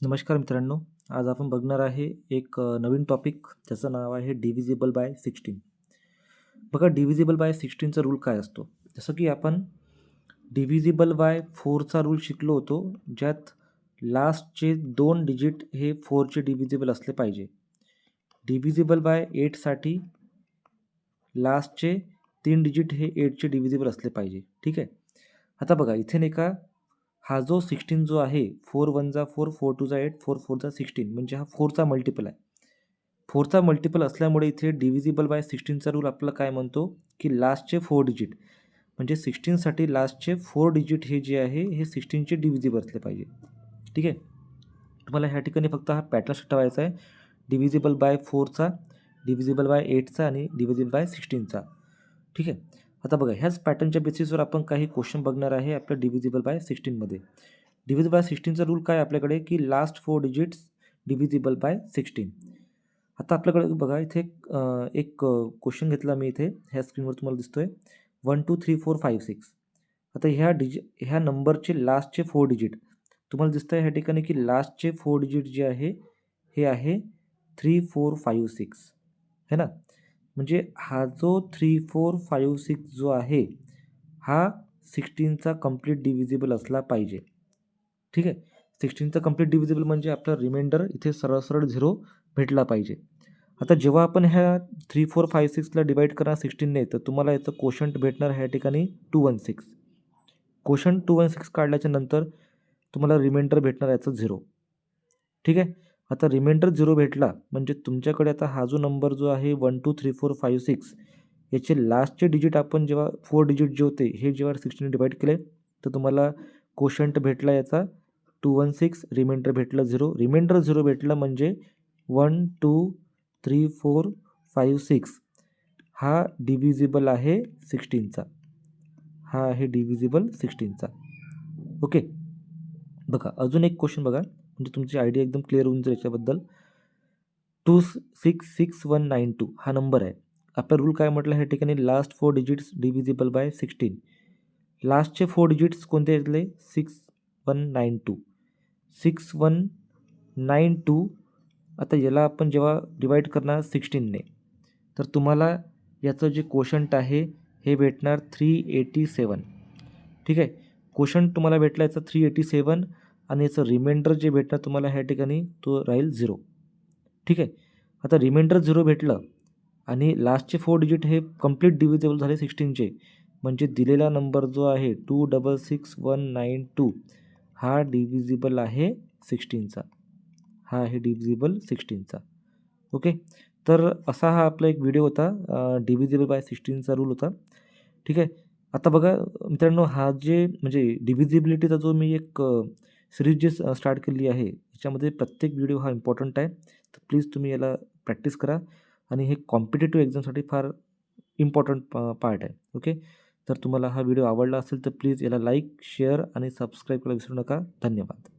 नमस्कार मित्रांनो. आज आपण बघणार आहे एक नवीन टॉपिक, त्याचं नाव आहे डिव्हिजिबल बाय 16. बघा, डिव्हिजिबल बाय 16चा रूल काय असतो. जसं की आपण डिव्हिजिबल बाय 4चा रूल शिकलो होतो, ज्यात लास्टचे 2 डिजिट हे 4चे डिव्हिजिबल असले पाहिजे. डिव्हिजिबल बाय 8साठी लास्टचे 3 डिजिट हे 8चे डिव्हिजिबल असले पाहिजे. ठीक आहे. आता बघा इथे नाही का, हा जो 16 जो आहे, 4 1 जा 4, 4 2 जा 8, 4 4 जा 16, म्हणजे हा 4चा मल्टिपल आहे. 4चा मल्टिपल असल्यामुळे इथे डिव्हिजिबल बाय 16चा रूल आपल्याला काय म्हणतो, की लास्टचे 4 डिजिट म्हणजे 16साठी लास्टचे 4 डिजिट हे जे आहे हे 16चे डिव्हिजिबल असले पाहिजे. ठीक आहे. तुम्हाला ह्या ठिकाणी फक्त हा पॅटर्न ठेवायचा आहे. डिव्हिजिबल बाय 4चा, डिव्हिजिबल बाय 8चा आणि डिव्हिजिबल बाय 16चा. ठीक आहे. आता बघा, ह्याच पॅटर्नच्या बेसिसवर आपण काही क्वेश्चन बघणार आहे आपल्या डिव्हिजिबल बाय 16मध्ये. डिव्हिजिबल बाय 16चा रूल काय आपल्याकडे, की लास्ट 4 डिजिट्स डिव्हिजिबल बाय 16. आता आपल्याकडे बघा इथे एक क्वेश्चन घेतला मी इथे ह्या स्क्रीनवर तुम्हाला दिसतोय 1 2 3 4 5 6. आता ह्या नंबरचे लास्टचे 4 डिजिट तुम्हाला दिसतंय ह्या ठिकाणी, की लास्टचे 4 डिजिट जे आहे हे आहे 3 4 5 6 है ना. म्हणजे हा जो 3 4 5 6 जो आहे हा 16चा कंप्लीट डिव्हिजिबल असला पाहिजे. ठीक आहे. 16चा कंप्लीट डिव्हिजिबल म्हणजे आपला रिमाइंडर इथे सरळ सरळ 0 भेटला पाहिजे. आता जेव्हा आपण ह्या 3 4 5 6ला डिवाइड करणार 16ने, तर तुम्हाला याचं कोशंट भेटणार ह्या ठिकाणी 216. कोशंट 216 काढल्याच्या नंतर तुम्हाला रिमाइंडर भेटणार याचं 0. ठीक आहे. आता रिमाइंडर 0 भेटला म्हणजे तुमच्याकडे आता हा जो नंबर जो आहे 1 2 3 4 5 6 याचे लास्टचे डिजिट आपण जेव्हा 4 डिजिट जे होते हे जेव्हा 16ने डिवाइड केले, तर तुम्हाला कोशंट भेटला याचा 216, रिमाइंडर भेटलं 0. रिमाइंडर 0 भेटलं म्हणजे 1 2 3 4 5 6 हा डिव्हिजिबल आहे 16चा. हा आहे डिव्हिजिबल 16चा. ओके. बघा अजून एक क्वेश्चन बघा, म्हणजे तुमची आयडिया एकदम क्लिअर होऊन जाईल याच्याबद्दल. 266192 हा नंबर आहे. आपला रूल काय म्हटलं ह्या ठिकाणी, last 4 digits divisible by 16. लास्टचे 4 digits कोणते घेतले, 6192. 6192. आता याला आपण जेव्हा डिवाइड करणार 16ने, तर तुम्हाला याचं जे कोशंट आहे हे भेटणार 387. ठीक आहे. कोशंट तुम्हाला भेटला याचा 387 आणि याचं रिमाइंडर जे भेटणार तुम्हाला ह्या ठिकाणी तो राहील 0. ठीक आहे. आता रिमाइंडर 0 भेटलं आणि लास्टचे 4 डिजिट हे कंप्लीट डिव्हिजिबल झाले 16चे, म्हणजे दिलेला नंबर जो आहे 266192 हा डिव्हिजिबल आहे 16चा. हा आहे डिव्हिजिबल 16चा. ओके. तर असा हा आपला एक व्हिडिओ होता, डिव्हिजिबल बाय 16चा रूल होता. ठीक आहे. आता बघा मित्रांनो, हा जे म्हणजे डिव्हिजिबिलिटीचा जो मी एक सिरीज जे स्टार्ट केली आहे, याच्यामध्ये प्रत्येक व्हिडिओ हा इम्पॉर्टंट आहे. तर प्लीज तुम्ही याला प्रॅक्टिस करा आणि हे कॉम्पिटिटिव्ह एक्झामसाठी फार इम्पॉर्टंट पार्ट आहे. ओके. तर तुम्हाला हा व्हिडिओ आवडला असेल तर प्लीज याला लाईक, शेअर आणि सबस्क्राईब करायला विसरू नका. धन्यवाद.